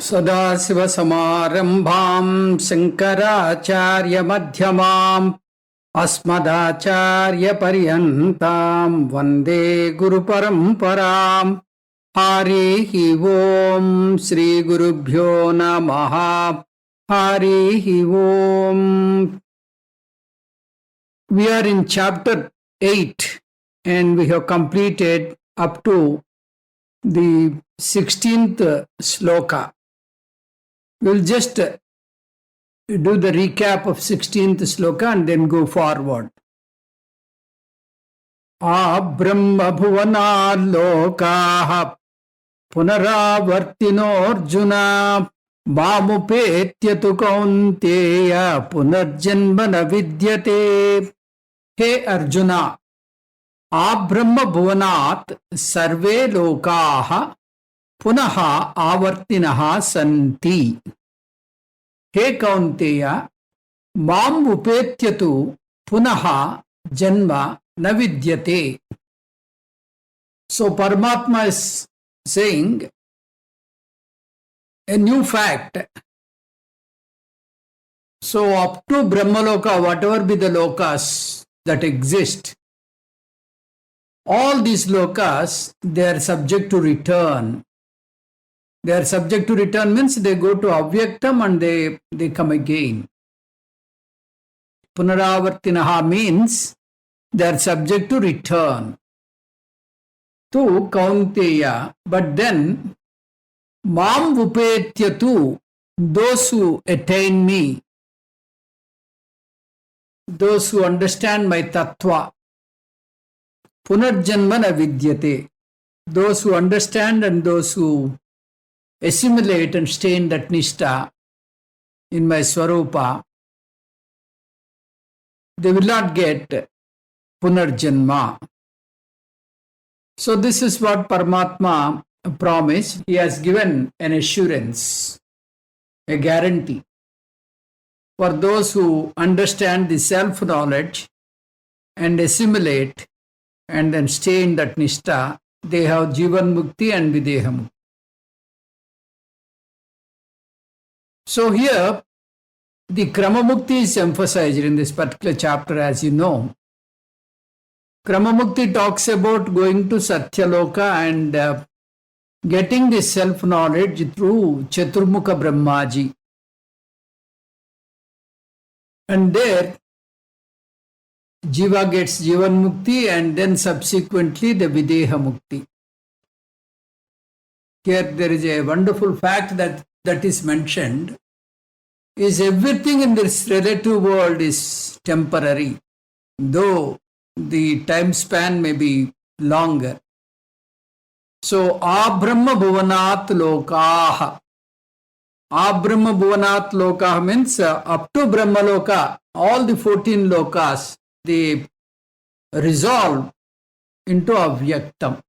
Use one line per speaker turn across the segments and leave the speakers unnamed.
सदाशिवसमारम्भां शङ्कराचार्यमध्यमाम् अस्मदाचार्यपर्यन्तां वन्दे गुरुपरम्पराम्। हरिः ओम् श्रीगुरुभ्यो नमः। हरिः ओम्. We are in chapter 8 and we have completed up to the 16th sloka. We'll just do the recap of 16th sloka and then go forward. Brahma bhuvana lokaha punaravartinorjuna mamupetyatu kaunteya punarjanmana vidyate. Hey Arjuna, Brahma bhuvanat sarve lokaha punaha avartinaha santi. He kaunteya mam upetyatu punaha janma navidyate. So Paramatma is saying a new fact. So up to Brahmaloka, whatever be the lokas that exist, all these lokas, they are subject to return. They are subject to return means they go to avyaktam and they come again. Punaravartinaha means they are subject to return to kaunteya. But then mam upetyatu, those who attain me, those who understand my tattva, punarjanmana vidyate, those who understand and those who assimilate and stay in that nishta, in my swarupa, they will not get punarjanma. So this is what Paramatma promised. He has given an assurance, a guarantee. For those who understand the self-knowledge and assimilate and then stay in that nishta, they have Jivan Mukti and Videha Mukti. So here, the Krama Mukti is emphasized in this particular chapter, as you know. Krama Mukti talks about going to Satyaloka and getting the self-knowledge through Chaturmukha Brahmaji. And there, Jiva gets Jivan Mukti and then subsequently the Videha Mukti. Here there is a wonderful fact that is mentioned, is everything in this relative world is temporary, though the time span may be longer. So, Brahma bhuvanat lokaha. Brahma bhuvanat lokaha means up to Brahma loka, all the 14 lokas, they resolve into avyaktam.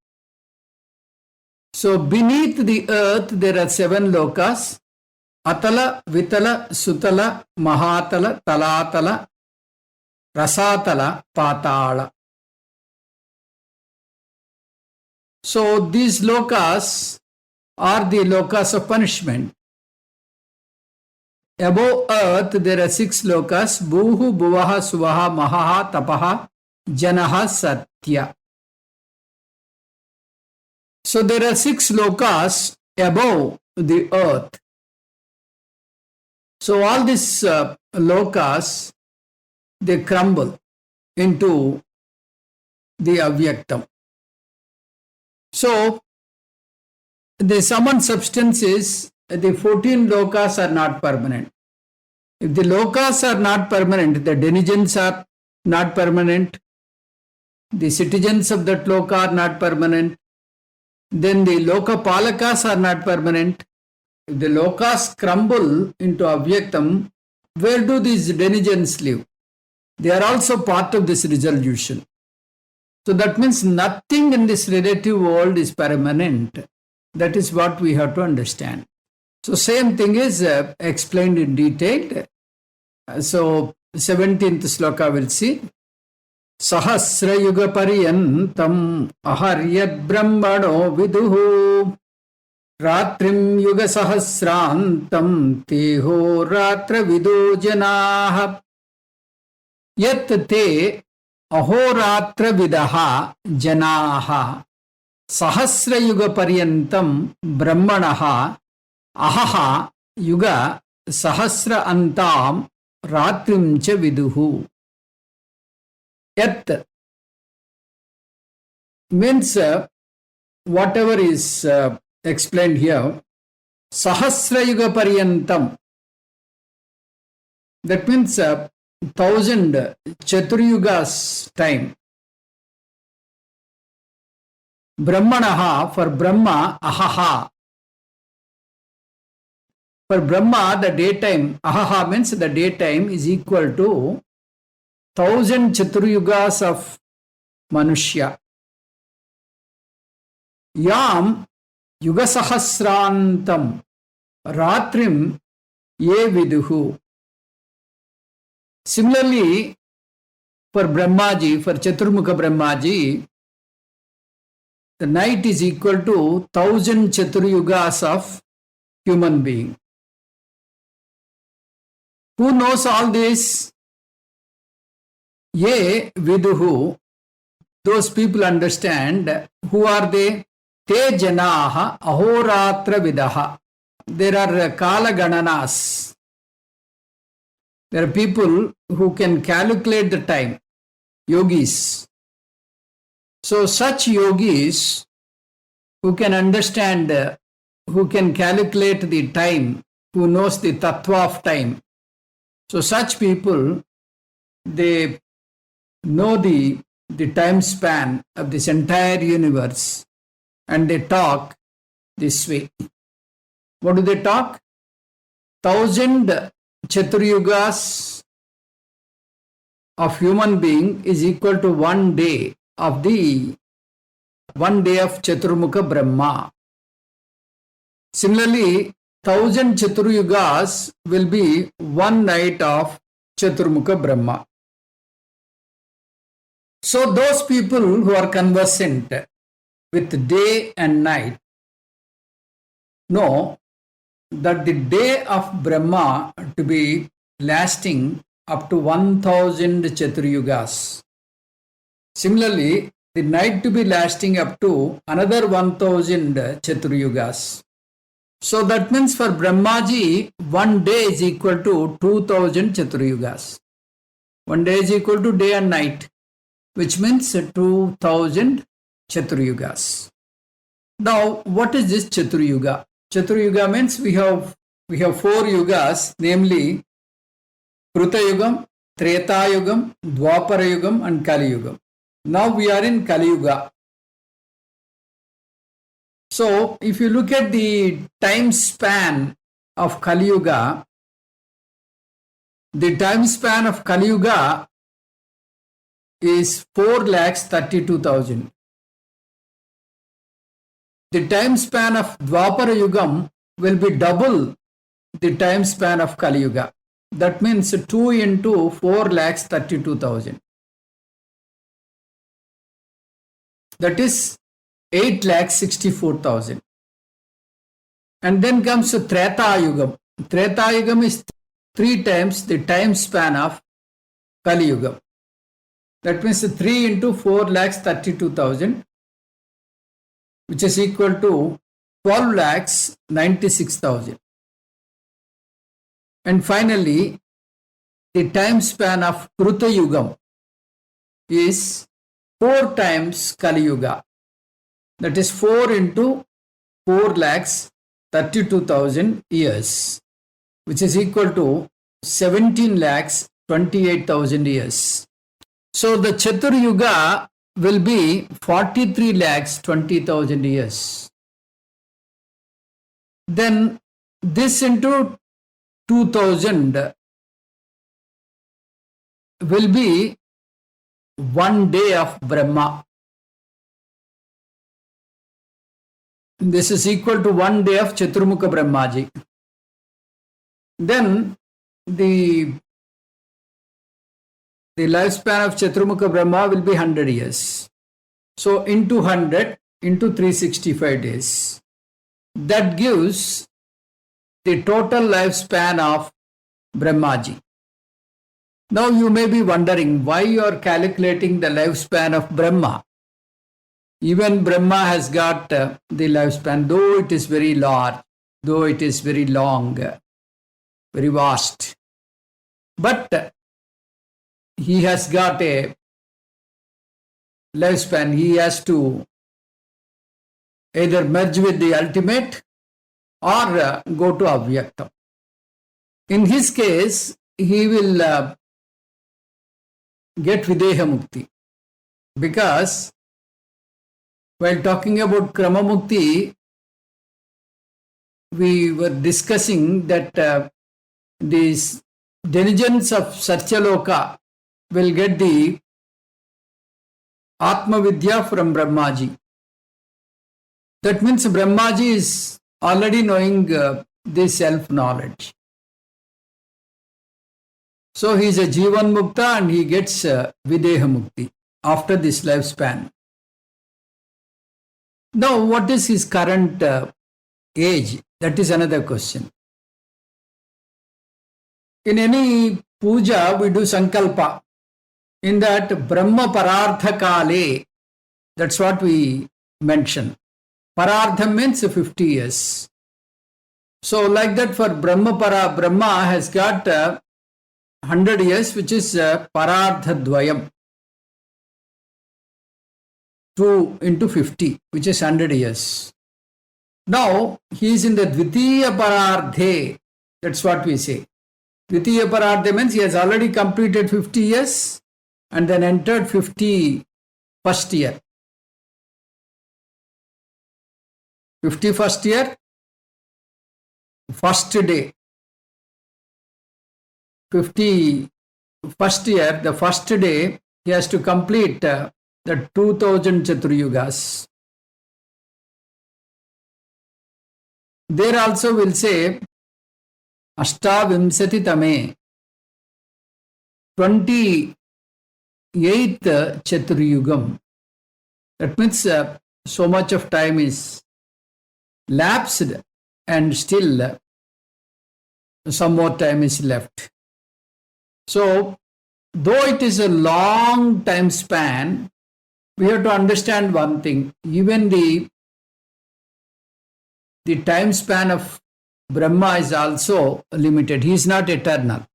So beneath the earth there are 7 lokas: Atala, Vitala, Sutala, Mahatala, Talatala, Rasatala, Patala. So these lokas are the lokas of punishment. Above earth there are 6 lokas: Bhuhu, Bhuvaha, Suvaha, Mahaha, Tapaha, Janaha, Satya. So there are 6 lokas above the earth. So all these lokas, they crumble into the avyaktam. So the sum and substance is the 14 lokas are not permanent. If the lokas are not permanent, the denizens are not permanent, the citizens of that loka are not permanent, then the loka palakas are not permanent. If the lokas crumble into avyaktam, where do these denizens live? They are also part of this resolution. So that means nothing in this relative world is permanent. That is what we have to understand. So same thing is explained in detail. So 17th sloka we'll see. Sahasrayuga pariyantam aharyad brahmano viduhu Ratrim yuga sahasrantam teho ratra vido janaha yat te ahoratra vidaha janaha sahasra yuga paryantam brahmanaha ahaha yuga sahasra antam ratrim cha viduhu. Yat means whatever is explained here, Sahasra Yuga Paryantam. That means 1000 Chaturyugas time. Brahmanaha, for Brahma, ahaha. For Brahma, the daytime, ahaha means the daytime is equal to 1000 Chaturyugas of Manushya. Yam Yugasahasrantam Ratrim Ye Viduhu. Similarly, for Brahmaji, for Chaturmukha Brahmaji, the night is equal to 1000 Chaturyugas of human being. Who knows all this? Ye Viduhu. Those people understand. Who are they? Te janaha ahoratra vidaha. There are kala gananas. There are people who can calculate the time. Yogis. So such yogis who can understand, who can calculate the time, who knows the tattva of time. So such people, they know the time span of this entire universe. And they talk this way. What do they talk? 1000 Chaturyugas of human being is equal to 1 day of Chaturmukha Brahma. Similarly, 1000 Chaturyugas will be 1 night of Chaturmukha Brahma. So those people who are conversant with day and night know that the day of Brahma to be lasting up to 1000 Chaturyugas. Similarly, the night to be lasting up to another 1000 Chaturyugas. So that means for Brahmaji, 1 day is equal to 2000 Chaturyugas. 1 day is equal to day and night, which means 2000 Chaturyugas. Now, what is this Chaturyuga? Chaturyuga means we have 4 yugas, namely Kruta Yugam, Treta Yugam, Dwapara Yugam and Kali Yugam. Now we are in Kali Yuga. So, if you look at the time span of Kali Yuga, the time span of Kali Yuga is 4,32,000. The time span of Dwapara Yugam will be double the time span of Kali Yuga. That means 2 into 4,32,000. That is 8,64,000. And then comes Treta Yugam. Treta Yugam is 3 times the time span of Kali Yuga. That means 3 into 4,32,000, which is equal to 12,96,000. And finally, the time span of Kruta Yugam is 4 times Kali Yuga. That is 4 into 4,32,000 years, which is equal to 17,28,000 years. So the Chatur Yuga will be 43,20,000 years. Then this into 2000 will be 1 day of Brahma. This is equal to 1 day of Chaturmukha Brahmaji. Then the lifespan of Chaturmukha Brahma will be 100 years. So into 100 into 365 days. That gives the total lifespan of Brahmaji. Now you may be wondering why you are calculating the lifespan of Brahma. Even Brahma has got the lifespan, though it is very large, though it is very long, very vast. But he has got a lifespan. He has to either merge with the ultimate or go to Avyaktam. In his case, he will get Videha Mukti, because while talking about Krama Mukti, we were discussing that these denizens of Satyaloka will get the Atma Vidya from Brahmaji. That means Brahmaji is already knowing this self-knowledge. So he is a Jivan Mukta and he gets Videha Mukti after this lifespan. Now, what is his current age? That is another question. In any puja, we do Sankalpa. In that Brahma Parartha Kale, that's what we mention. Parartha means 50 years. So like that for Brahma has got 100 years, which is Parartha Dvayam. 2 into 50, which is 100 years. Now, he is in the Dvitiya Parardhe. That's what we say. Dvitiya Parardhe means he has already completed 50 years and then entered 51st year. 51st year, first day. 51st year, the first day, he has to complete the 2000 Chaturyugas. There also will say Ashtavimsati Tame, 28th Chaturyugam. That means so much of time is lapsed and still some more time is left. So, though it is a long time span, we have to understand one thing. Even the time span of Brahma is also limited. He is not eternal.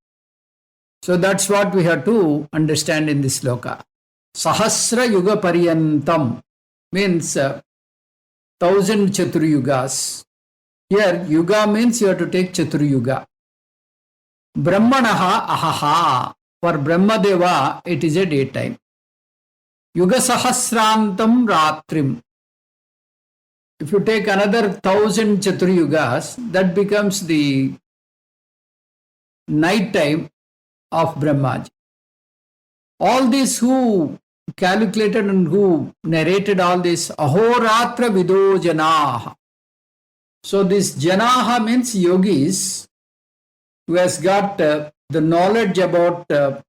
So that's what we have to understand in this sloka. Sahasra Yuga Pariyantam means 1000 Chaturyugas. Here, Yuga means you have to take Chaturyuga. Brahmanaha ahaha. For Brahmadeva, it is a daytime. Yuga Sahasrantam Ratrim. If you take another 1000 Chaturyugas, that becomes the night time of Brahmaji. All these who calculated and who narrated all this, Ahoratra Vido Janaha. So this Janaha means yogis who has got the knowledge about the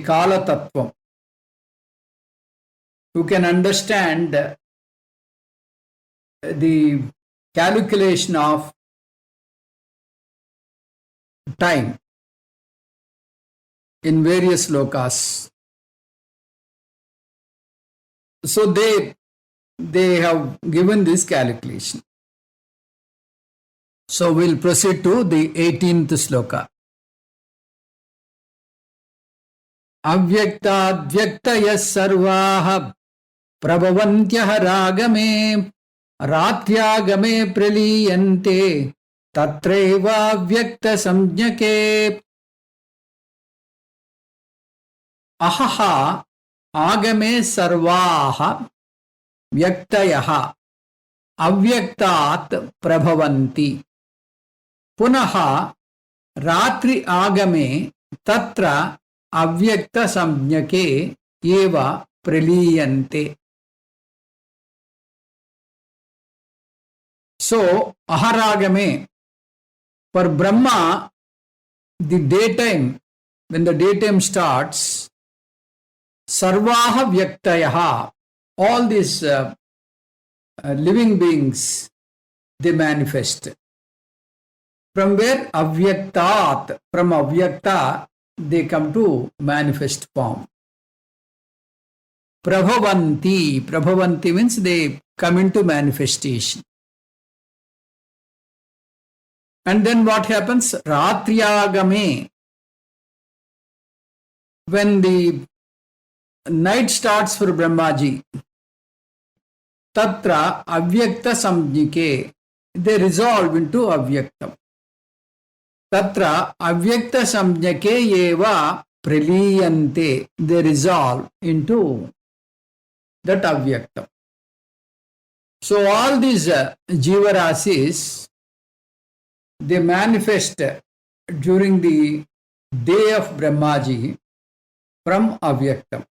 Kala Tattvam, who can understand the calculation of time in various lokas. So they have given this calculation. So we'll proceed to the 18th sloka. Avyaktadyaktayaः sarvaः prabhavantyah ragame ratyagame praliyante tatreva vyakta samjnake. Ahaha agame sarvaha vyaktayah avyaktat prabhavanti. Punaha ratri agame tatra avyakta samjnake eva praliyante. So, aharagame, for Brahma, the daytime, when the daytime starts, sarvaha vyaktayaha, all these living beings they manifest. From where? Avyaktat. From avyakta, they come to manifest form. Prabhavanti. Prabhavanti means they come into manifestation. And then what happens? Ratriyagame. When the night starts for Brahmaji, tatra avyakta samjnike, they resolve into avyaktam. Tatra avyakta samjnake eva praliyante, they resolve into that avyaktam. So all these jivarasis, they manifest during the day of Brahmaji from avyaktam.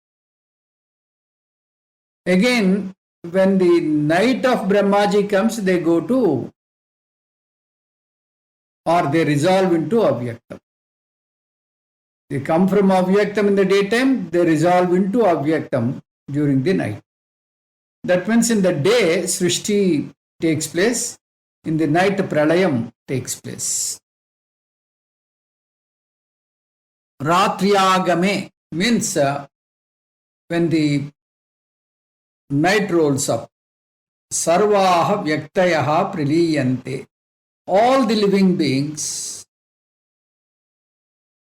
Again, when the night of Brahmaji comes, they go to, or they resolve into avyaktam. They come from avyaktam in the daytime, they resolve into avyaktam during the night. That means in the day, Srishti takes place, in the night, Pralayam takes place. Ratriyagame means when the night rolls up, sarvaha vyaktayaha priliyante. All the living beings,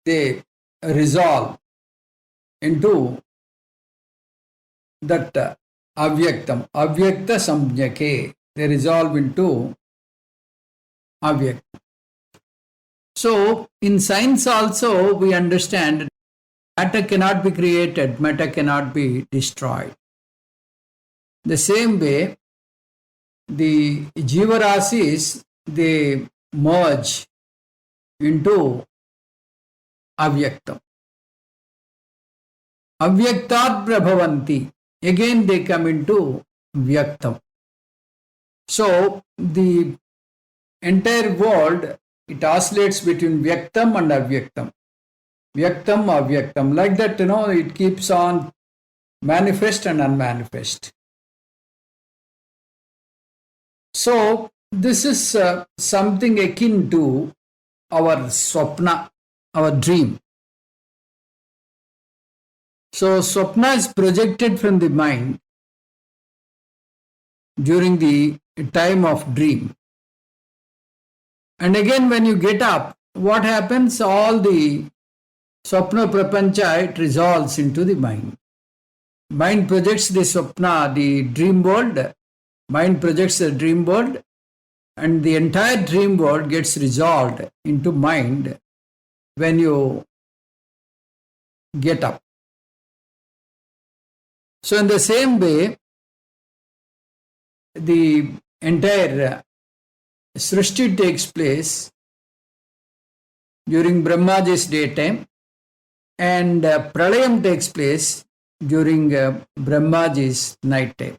they resolve into that avyaktam, avyakta samjnake. They resolve into avyaktam. So, in science also, we understand matter cannot be created, matter cannot be destroyed. The same way, the jivarasis, they merge into avyaktam. Avyaktat prabhavanti. Again they come into vyaktam. So the entire world, it oscillates between vyaktam and avyaktam. Vyaktam, avyaktam. Like that, it keeps on manifest and unmanifest. So this is something akin to our swapna, our dream. So swapna is projected from the mind during the time of dream. And again, when you get up, what happens? All the swapna prapancha, it resolves into the mind. Mind projects the swapna, the dream world. Mind projects the dream world, and the entire dream world gets resolved into mind when you get up. So in the same way, the entire Srishti takes place during Brahmaji's daytime, and Pralayam takes place during Brahmaji's night time.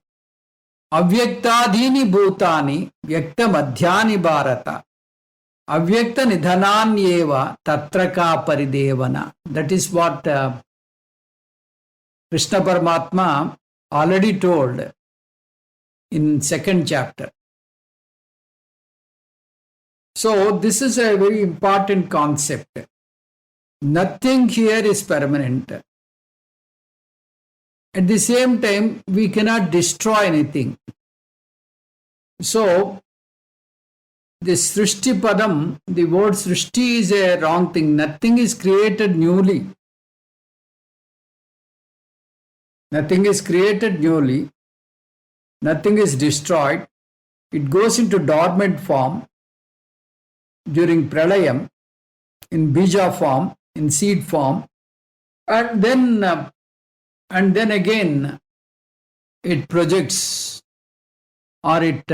Avyaktadhini bhutani vyakta madhyani bharata avyakta nidhananyeva tatraka paridevana. That is what Krishna Paramatma already told in 2nd chapter. So this is a very important concept. Nothing here is permanent. At the same time, we cannot destroy anything. So, this Srishti Padam, the word Srishti is a wrong thing. Nothing is created newly. Nothing is created newly. Nothing is destroyed. It goes into dormant form during Pralayam, in Bija form, in seed form, and then again it projects or it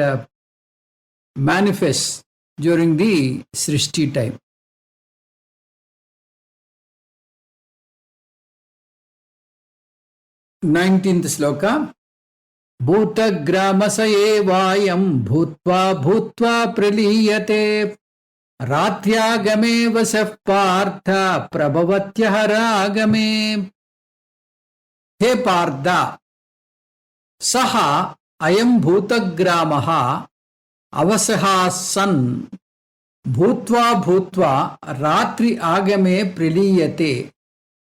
manifests during the Srishti time. 19th sloka. Bhutagramasa evayam bhutva bhutva praliyate ratyagame vasah partha prabhavatyah ragame. He Partha, saha ayam bhutagramaha avasaha san bhutva bhutva ratri agame priliyate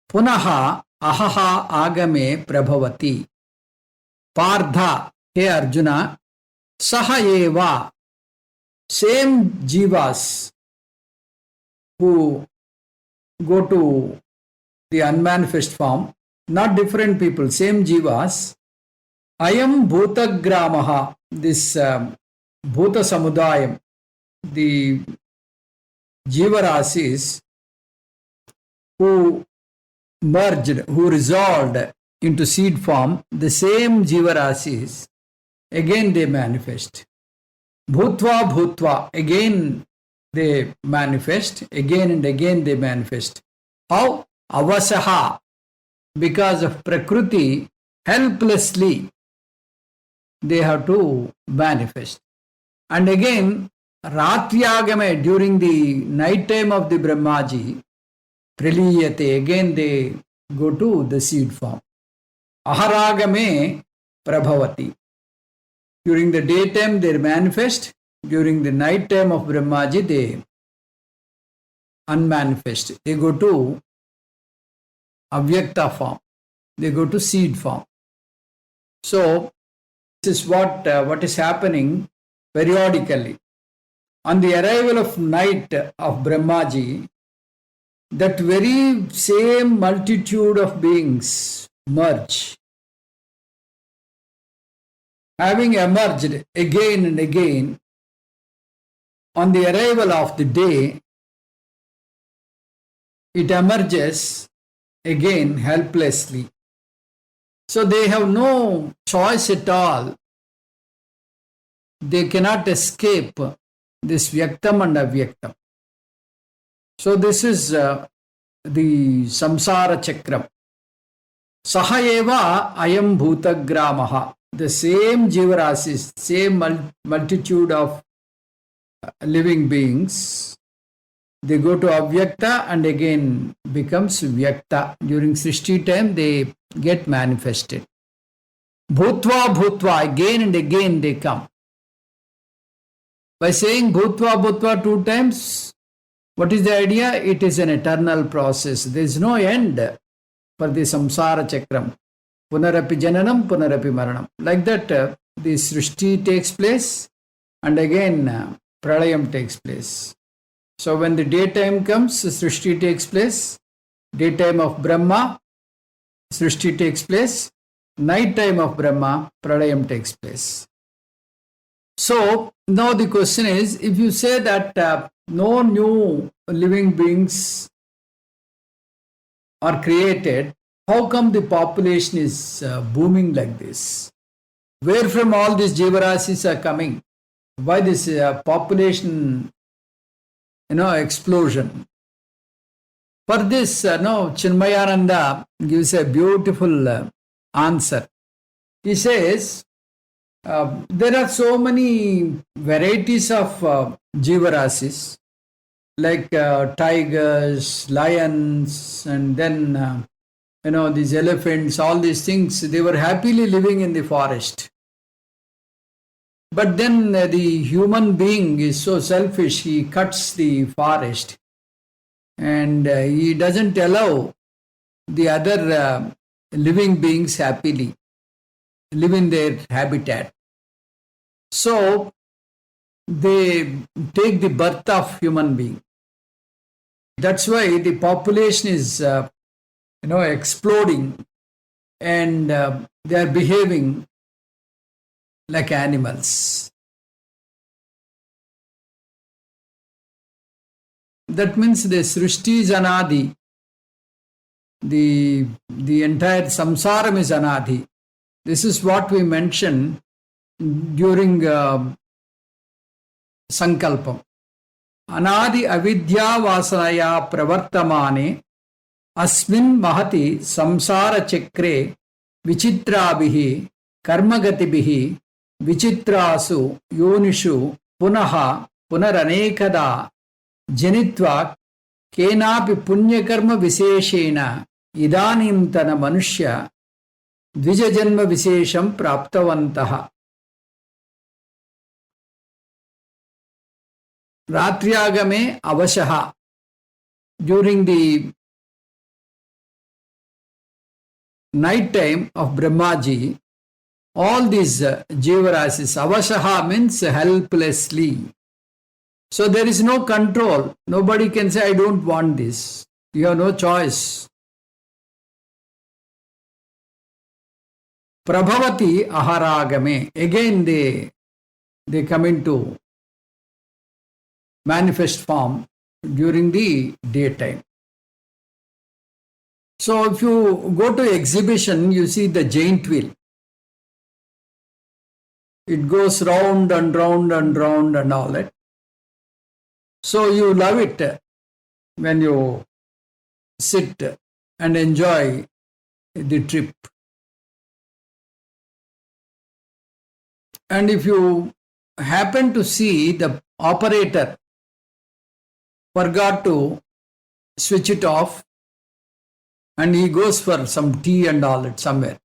punaha ahaha agame prabhavati. Pardha, hey Arjuna, saha eva, same jivas who go to the unmanifest form, not different people, same jivas. Ayam bhutagramaha, this bhuta samudayam, the jivarasis who merged, who resolved into seed form, the same jivarasis, again they manifest. Bhutva bhutva, again they manifest, again and again they manifest. How? Avasaha, because of Prakriti, helplessly they have to manifest. And again, Ratyagame, during the night time of the Brahmaji, Priliyate, again they go to the seed form. Aharagame Prabhavati. During the daytime they manifest, during the night time of Brahmaji they unmanifest. They go to Avyakta form. They go to seed form. So, this is what is happening periodically. On the arrival of night of Brahmaji, that very same multitude of beings merge. Having emerged again and again, on the arrival of the day, it emerges again helplessly. So they have no choice at all. They cannot escape this Vyaktam and Avyaktam. So this is the Samsara Chakram. Sahayeva ayam bhutagramaha. The same jivarasis, same multitude of living beings, they go to Avyakta and again becomes Vyakta. During Srishti time, they get manifested. Bhutva bhutva, again and again they come. By saying bhutva bhutva 2 times, what is the idea? It is an eternal process. There is no end for the samsara chakram. Punarapi jananam, punarapi maranam. Like that, the Srishti takes place and again pralayam takes place. So when the daytime comes, Srishti takes place. Daytime of Brahma, Srishti takes place. Night time of Brahma, pralayam takes place. So now the question is, if you say that no new living beings are created, how come the population is booming like this? Where from all these jivarasis are coming? Why this population, explosion? For this, Chinmayananda gives a beautiful answer. He says, there are so many varieties of jivarasis, like tigers, lions, and then these elephants, all these things, they were happily living in the forest. But then the human being is so selfish, he cuts the forest and he doesn't allow the other living beings happily live in their habitat. So they take the birth of human being. That's why the population is exploding and they are behaving like animals. That means the Srishti is Anadi. The entire samsaram is Anadi. This is what we mentioned during Sankalpam. Anadi avidya vasanaya pravartamane asmin mahati samsara chakre vichitrabihi karmagatibihi vichitrasu yonishu punaha punaranekada janitva kenapi punyakarma viseshena idanimtana manushya dvijajanma visesham praptavantaha. Ratriagame avashaha. During the night time of Brahmaji, all these jivarasis, avashaha means helplessly. So there is no control. Nobody can say, I don't want this. You have no choice. Prabhavati aharagame. Again they come into manifest form during the daytime. So if you go to exhibition, you see the giant wheel. It goes round and round and round and all that. So you love it when you sit and enjoy the trip. And if you happen to see the operator forgot to switch it off and he goes for some tea and all that somewhere.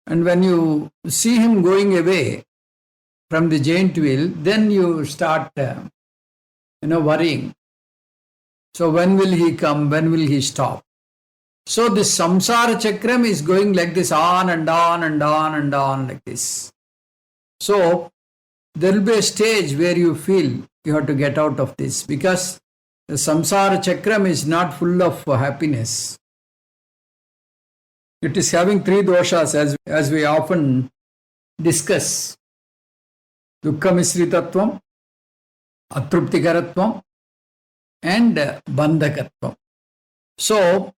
And when you see him going away from the giant wheel, then you start worrying. So when will he come? When will he stop? So this samsara chakram is going like this on and on and on and on like this. So there will be a stage where you feel you have to get out of this because the samsara chakram is not full of happiness. It is having three doshas as we often discuss. Dukkha misritattvam, atruptikaratvam and bandhakatvam. So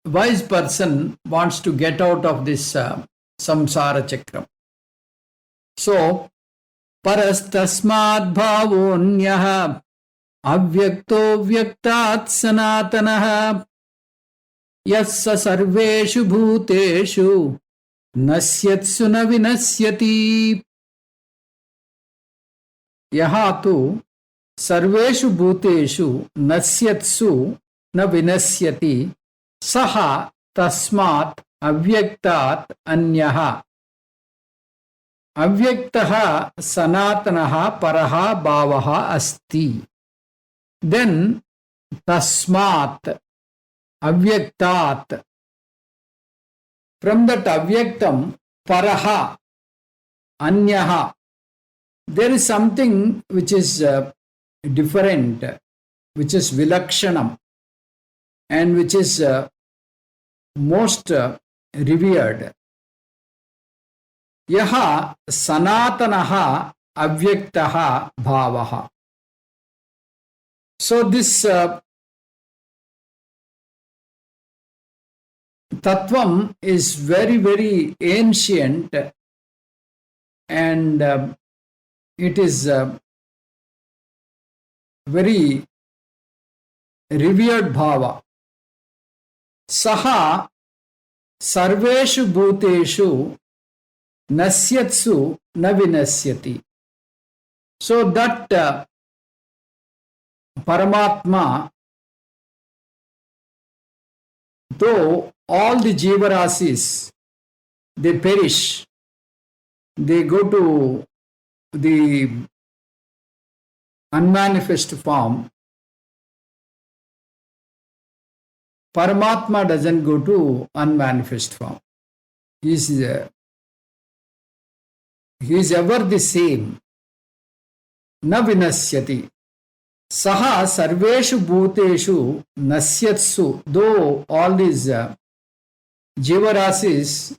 wise person wants to get out of this samsara chakram. So parastasmad bhavonyah avyakto vyaktat sanatanaha yassa sarveshu bhuteshu nasyatsu na vinasyati. Yaha tu sarveshu bhuteshu nasyatsu na vinasyati saha tasmat avyaktat anyaha. Avyaktaha sanatanaha paraha bhavaha asti. Then tasmat avyaktat. From that avyaktam paraha anyaha. There is something which is different, which is vilakshanam and which is most revered. Yaha sanatanaha avyaktaha bhavaha. So this tattvam is very, very ancient and it is very revered bhava. Saha sarveshu bhuteshu nasyatsu na vinasyati. So that Paramatma, though all the jivarasis, they perish, they go to the unmanifest form, Paramatma doesn't go to unmanifest form. He is ever the same. Na vinasyati. Saha sarveshu bhuteshu nasyatsu. Though all these jivarasis,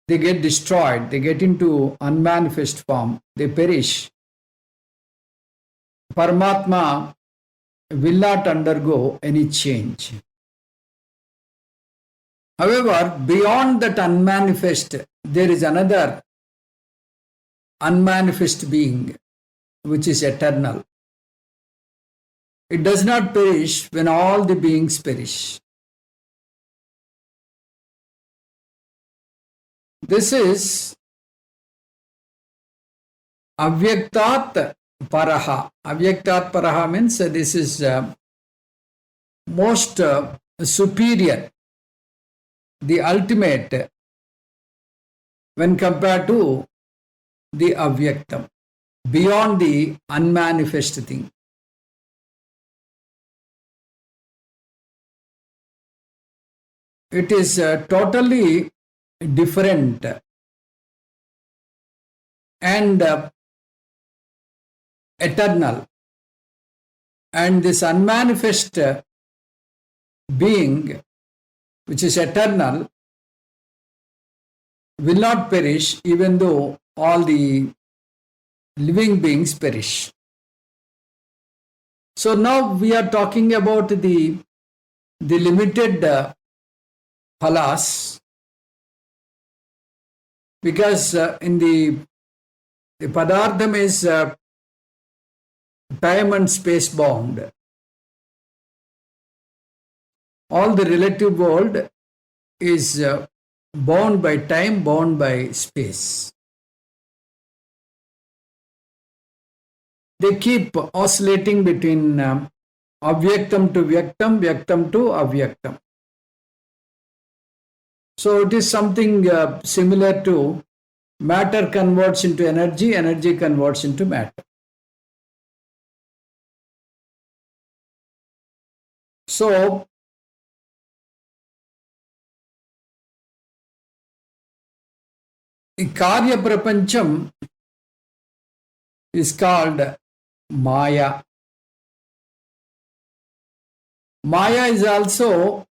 they get destroyed, they get into unmanifest form, they perish. Paramatma will not undergo any change. However, beyond that unmanifest, there is another unmanifest being which is eternal. It does not perish when all the beings perish. This is avyaktat paraha. Avyaktat paraha means this is most superior, the ultimate when compared to the avyaktam. beyond the unmanifest thing. It is totally different and eternal. And this unmanifest being, which is eternal, will not perish even though all the living beings perish. So now we are talking about the limited phalas, because in the padartham is time and space bound. All the relative world is bound by time, bound by space. They keep oscillating between avyaktam to vyaktam, vyaktam to avyaktam. So it is something similar to matter converts into energy, energy converts into matter. So Karya Prapancham is called Maya. Maya is also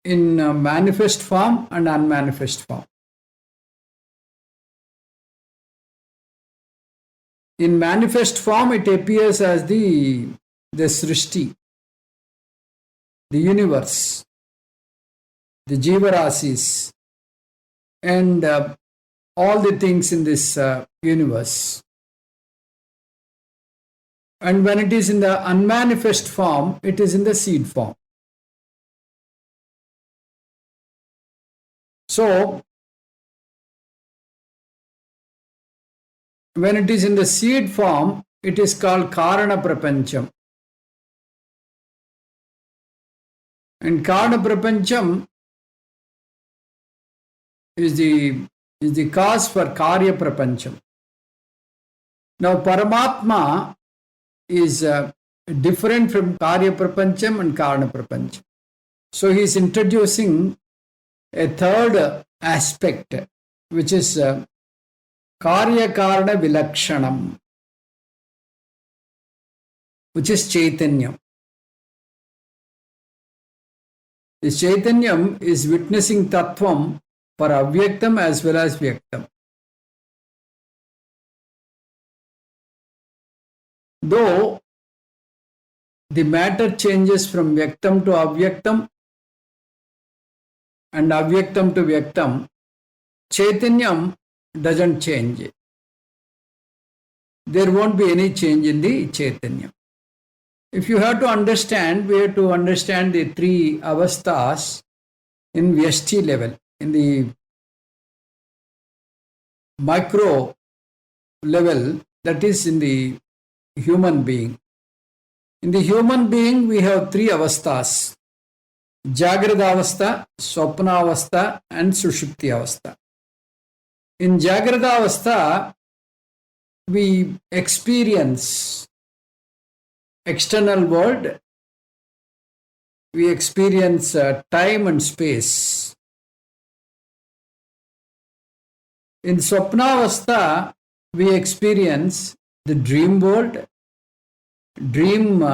in manifest form and unmanifest form. In manifest form, it appears as the Srishti, the universe, the Jivarasis, and all the things in this universe. And when it is in the unmanifest form, it is in the seed form. So, when it is in the seed form, it is called Karana Prapancham. And Karana Prapancham is the cause for Karya Prapancham. Now, Paramatma is different from Karya Prapancham and Karana Prapancham. So, he is introducing a third aspect, which is Karya Karana Vilakshanam, which is Chaitanyam. This Chaitanyam is witnessing Tattvam for Avyaktam as well as Vyaktam. Though the matter changes from Vyaktam to Avyaktam and Avyaktam to Vyaktam, Chaitanyam doesn't change. There won't be any change in the Chaitanyam. If you have to understand, we have to understand the three avasthas in Vyashti level, in the micro level, that is in the human being. In the human being, we have three avasthas: Jagrada avastha, Swapna avastha, and Sushupti avastha. In Jagrada avastha, we experience external world, we experience time and space. In Swapnavastha, we experience the dream world, dream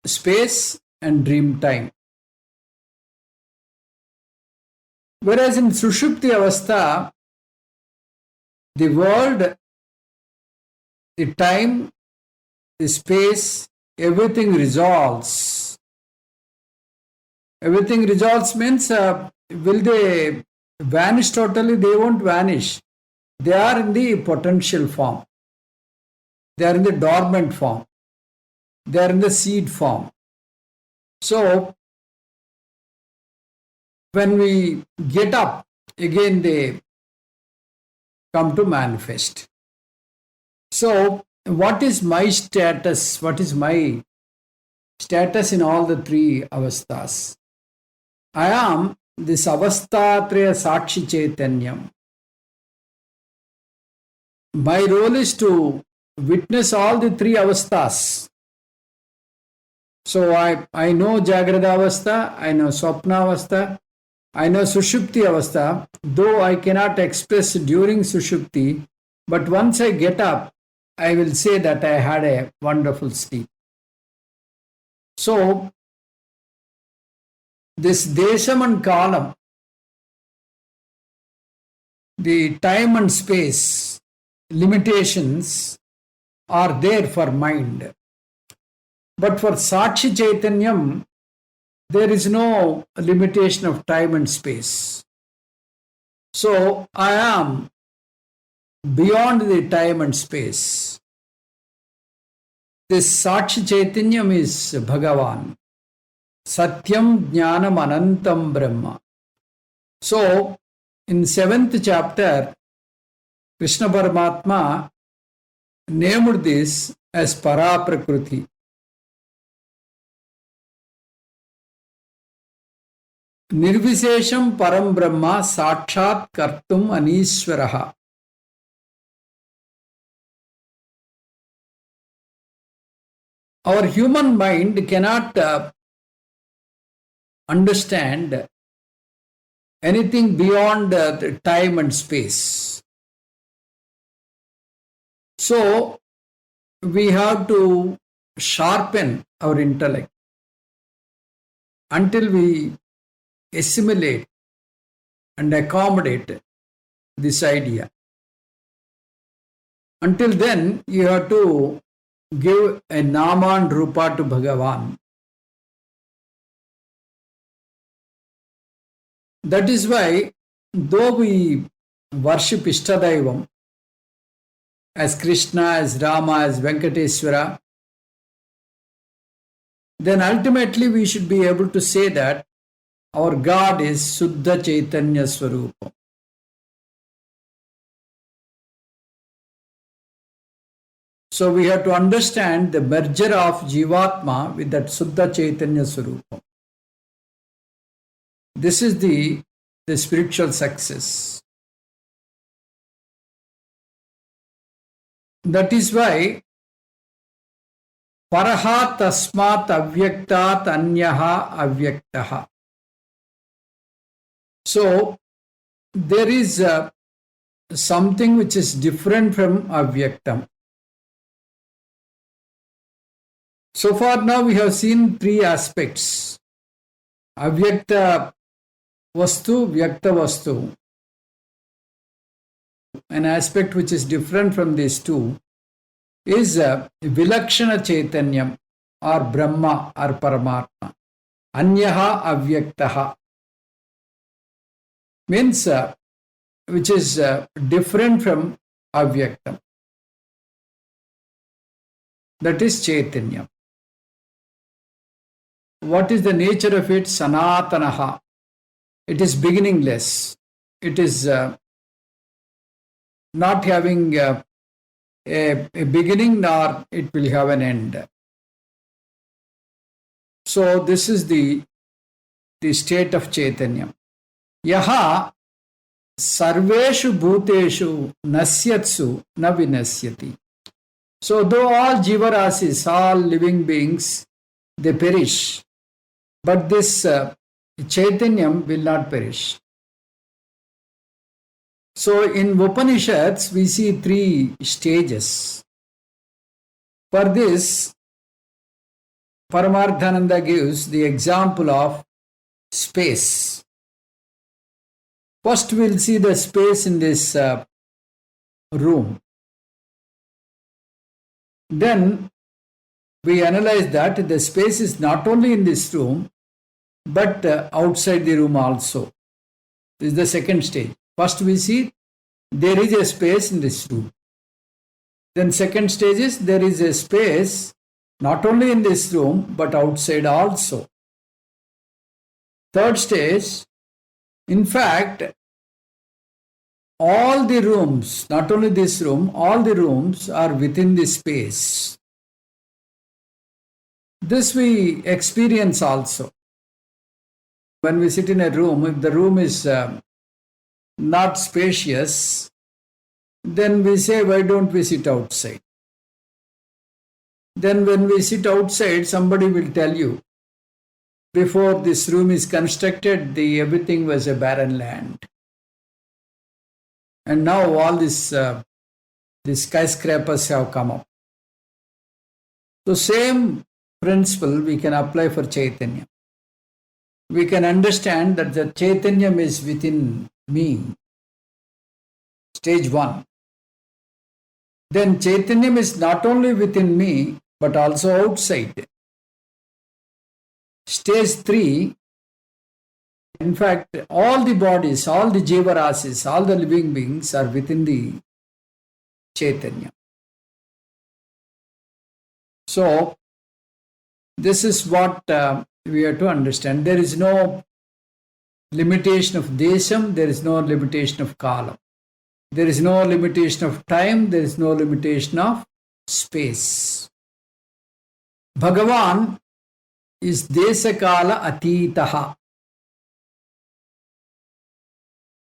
space, and dream time. Whereas in Sushupti Avastha, the world, the time, the space, everything resolves. Everything resolves means, will they vanish totally? They won't vanish. They are in the potential form. They are in the dormant form. They are in the seed form. So, when we get up, again they come to manifest. So, what is my status? What is my status in all the three avasthas? I am this avasthatraya sakshi chaitanyam. My role is to witness all the three avasthas. So I know Jagrada Avastha, I know Swapna Avastha, I know Sushupti Avastha, though I cannot express during Sushupti, but once I get up, I will say that I had a wonderful sleep. So, this Desham and Kalam, the time and space limitations are there for mind. But for Sakshi Chaitanyam, there is no limitation of time and space. So I am beyond the time and space. This Sakshi Chaitanyam is Bhagavan. Satyam Jnanam Anantam Brahma. So in 7th chapter, Krishna Paramatma named this as Paraprakriti. Nirvishesham Param Brahma Sakshat Kartum Anishwaraha. Our human mind cannot understand anything beyond the time and space. So, we have to sharpen our intellect until we assimilate and accommodate this idea. Until then, you have to give a Nama and Rupa to Bhagavan. That is why, though we worship Ishtadaivam as Krishna, as Rama, as Venkateswara, then ultimately we should be able to say that our God is Suddha Chaitanya Swarupa. So we have to understand the merger of Jivatma with that Suddha Chaitanya Swarupa. This is the spiritual success. That is why Paraha Tasmat Avyaktat Anyaha Avyaktaha. So there is something which is different from Avyaktam. So far now we have seen three aspects. Avyakta Vastu, Vyakta Vastu. An aspect which is different from these two is Vilakshana Chaitanyam or Brahma or Paramatma. Anyaha Avyaktaha means which is different from Avyaktam. That is Chaitanya. What is the nature of it? Sanatanaha. It is beginningless. It is not having a beginning, nor it will have an end. So this is the state of Chaitanya. Yaha sarveshu bhuteshu nasyatsu na vinasyati. So though all jivarasis, all living beings, they perish, but this Chaitanyam will not perish. So in Upanishads, we see three stages. For this, Paramarthananda gives the example of space. First, we'll see the space in this room. Then, we analyze that the space is not only in this room, but outside the room also. This is the second stage. First we see there is a space in this room. Then second stage is there is a space not only in this room, but outside also. Third stage, in fact, all the rooms, not only this room, all the rooms are within this space. This we experience also. When we sit in a room, if the room is not spacious, then we say, why don't we sit outside? Then when we sit outside, somebody will tell you, before this room is constructed, everything was a barren land. And now all these skyscrapers have come up. So same principle we can apply for Chaitanya. We can understand that the Chaitanyam is within me. Stage 1. Then Chaitanyam is not only within me, but also outside. Stage 3, in fact, all the bodies, all the Jiva Rasis, all the living beings are within the Chaitanya. So, this is what we have to understand. There is no limitation of desham, there is no limitation of kalam. There is no limitation of time, there is no limitation of space. Bhagavan is desakala atitaha.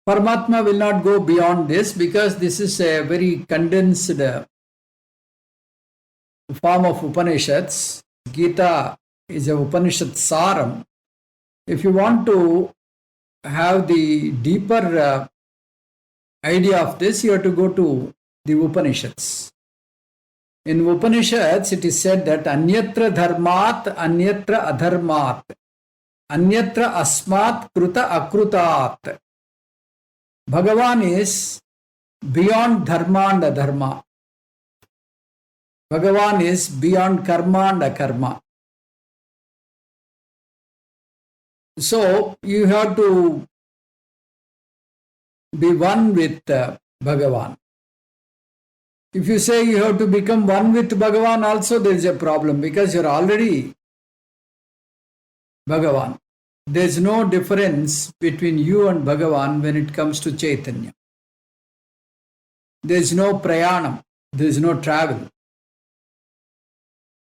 Paramatma will not go beyond this because this is a very condensed form of Upanishads. Gita is a Upanishad Saram. If you want to have the deeper idea of this, you have to go to the Upanishads. In Upanishads, it is said that Anyatra dharmat, Anyatra adharmat, Anyatra asmat kruta akrutat. Bhagavan is beyond dharma and adharma. Bhagavan is beyond karma and akarma. So, you have to be one with Bhagavan. If you say you have to become one with Bhagavan also, there is a problem because you are already Bhagavan. There is no difference between you and Bhagavan when it comes to Chaitanya. There is no prayanam, there is no travel.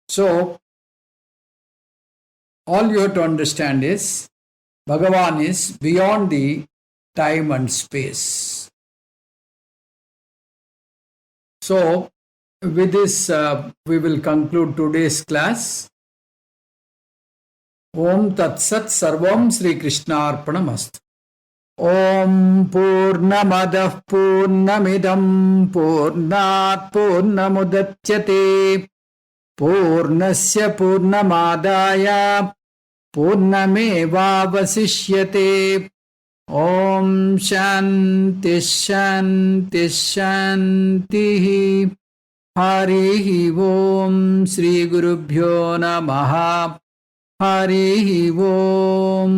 So, all you have to understand is Bhagavan is beyond the time and space. So, with this, we will conclude today's class. Om Tat Sat Sarvam Sri Krishna Arpanamastu. Om Purnamadah Purnamidam Purnat Purnamudachyate Purnasya Purnamadaya Purnamevavasishyate. Om Shanti Shanti Shanti. Harihi Om Sri Gurubhyo Namaha. Harihi Om.